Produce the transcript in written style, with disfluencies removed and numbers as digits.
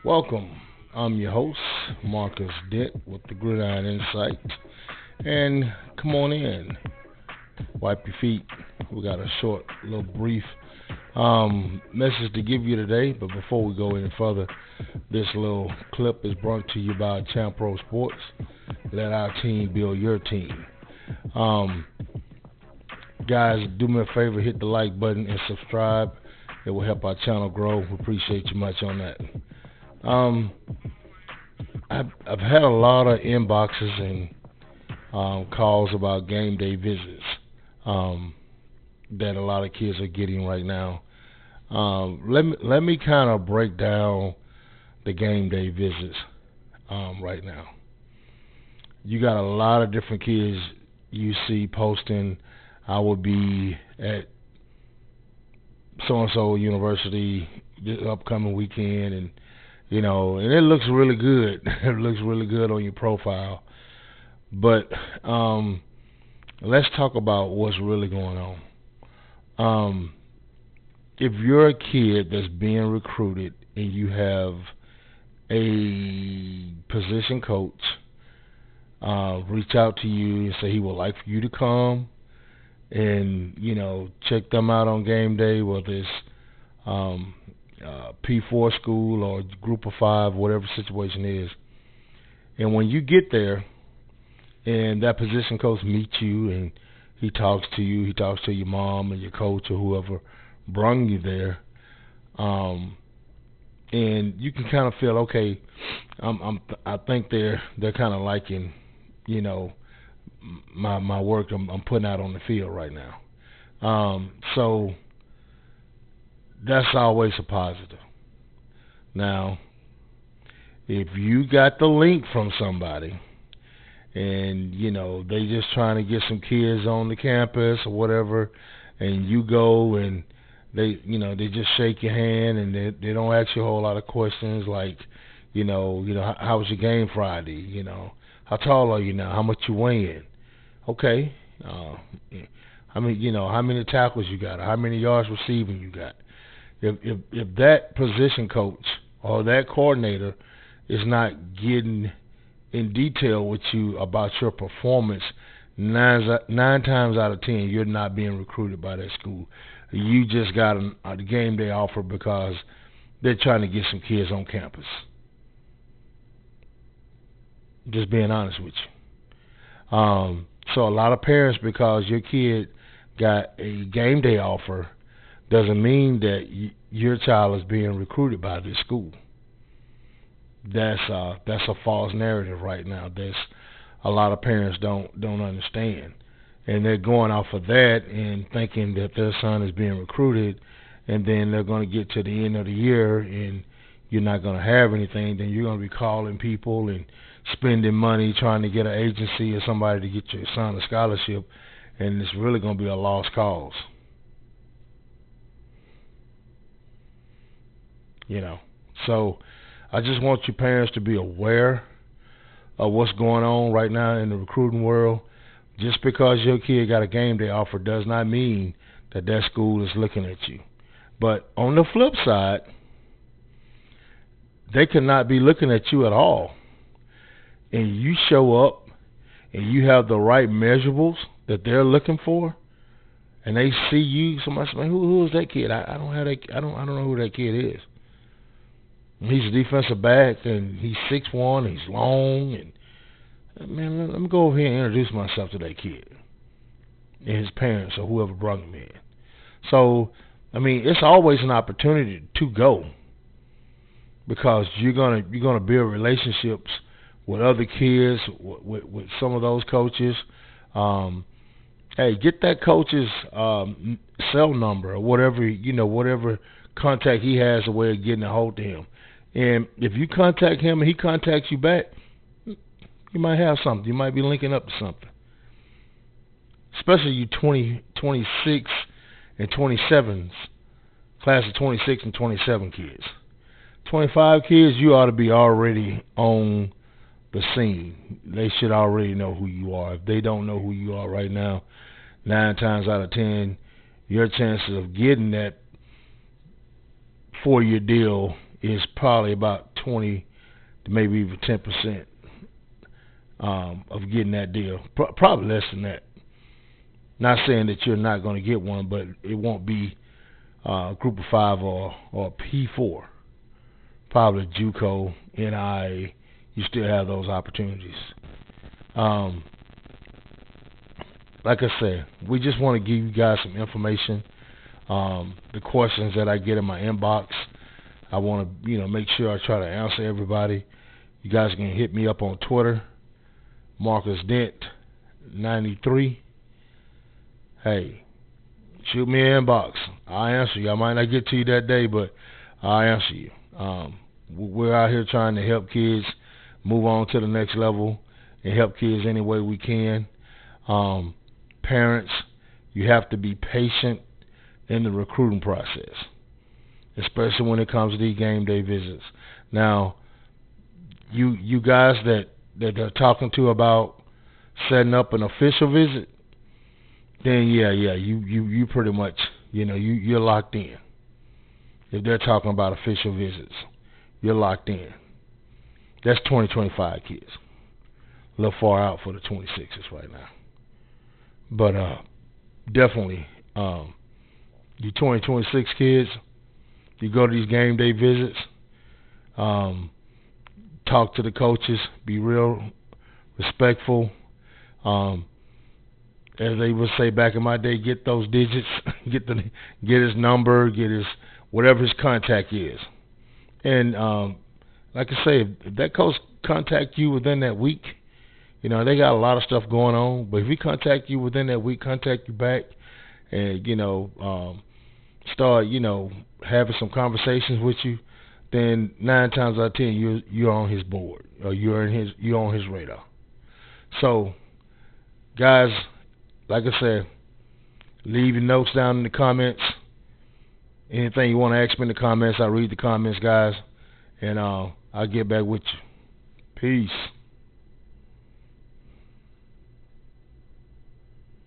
Welcome. I'm your host, Marcus Dent with the Gridiron Insight. And come on in, wipe your feet. We got a short, little brief message to give you today. But before we go any further, this little clip is brought to you by Champ Pro Sports. Let our team build your team. Um, Guys, do me a favor, hit the like button and subscribe. It will help our channel grow. We appreciate you much on that. Um, I've had a lot of inboxes and calls about game day visits um, that a lot of kids are getting right now. Let me kind of break down the game day visits right now. You got a lot of different kids you see posting. I will be at so and so university this upcoming weekend, and and it looks really good. It looks really good on your profile. But let's talk about what's really going on. Um, if you're a kid that's being recruited and you have a position coach reach out to you and say he would like for you to come and check them out on game day, whether it's P4 school or group of five, whatever the situation is. And when you get there and that position coach meets you and he talks to you, he talks to your mom and your coach or whoever brung you there, and you can kind of feel, okay, I think they're kind of liking, my work I'm putting out on the field right now. So that's always a positive. Now, if you got the link from somebody and they just trying to get some kids on the campus or whatever, and you go and they just shake your hand and they don't ask you a whole lot of questions like how was your game Friday, how tall are you now, how much you weighing, okay, how many tackles you got, how many yards receiving you got. If that position coach or that coordinator is not getting in detail with you about your performance, nine times out of 10 you're not being recruited by that school. You just got a game day offer because they're trying to get some kids on campus. Just being honest with you. So a lot of parents, because your kid got a game day offer, doesn't mean that your child is being recruited by this school. That's a false narrative right now. That's a lot of parents don't understand, and they're going off of that and thinking that their son is being recruited, and then they're going to get to the end of the year and you're not going to have anything. Then you're going to be calling people and spending money trying to get an agency or somebody to get your son a scholarship, and it's really going to be a lost cause. So I just want you parents to be aware of what's going on right now in the recruiting world. Just because your kid got a game day offer does not mean that school is looking at you. But on the flip side, they could not be looking at you at all. And you show up and you have the right measurables that they're looking for, and they see you. Somebody says, who is that kid? I don't have that. I don't know who that kid is. He's a defensive back, and he's 6'1", he's long, and man, let me go over here and introduce myself to that kid and his parents or whoever brought him in. So, it's always an opportunity to go, because you're gonna build relationships with other kids, with some of those coaches. Hey, get that coach's cell number or whatever contact he has, a way of getting a hold of him. And if you contact him and he contacts you back, you might have something. You might be linking up to something. Especially you 26 and 27s, class of 26 and 27 kids. 25 kids, you ought to be already on the scene. They should already know who you are. If they don't know who you are right now, 9 times out of 10, your chances of getting that 4-year deal is probably about 20 to maybe even 10% of getting that deal. Probably less than that. Not saying that you're not going to get one, but it won't be Group of 5 or P4. Probably JUCO, NCAA. You still have those opportunities. Like I said, we just want to give you guys some information. The questions that I get in my inbox, I want to make sure I try to answer everybody. You guys can hit me up on Twitter, Marcus Dent 93. Hey, shoot me an inbox. I'll answer you. I might not get to you that day, but I'll answer you. We're out here trying to help kids move on to the next level and help kids any way we can. Parents, you have to be patient in the recruiting process, especially when it comes to these game day visits. Now, you guys that they're talking to about setting up an official visit, then you pretty much you're locked in. If they're talking about official visits, you're locked in. That's 2025 kids. A little far out for the 26s right now. But definitely, you 2026 kids, you go to these game day visits, talk to the coaches, be real respectful. As they would say back in my day, get those digits, get his number, get his whatever his contact is. And like I say, if that coach contact you within that week, they got a lot of stuff going on. But if he contact you within that week, contact you back, and start having some conversations with you, then 9 times out of 10 you're on his board, or you're on his radar. So, guys, like I said, leave your notes down in the comments. Anything you want to ask me in the comments, I'll read the comments, guys, and I'll get back with you. Peace.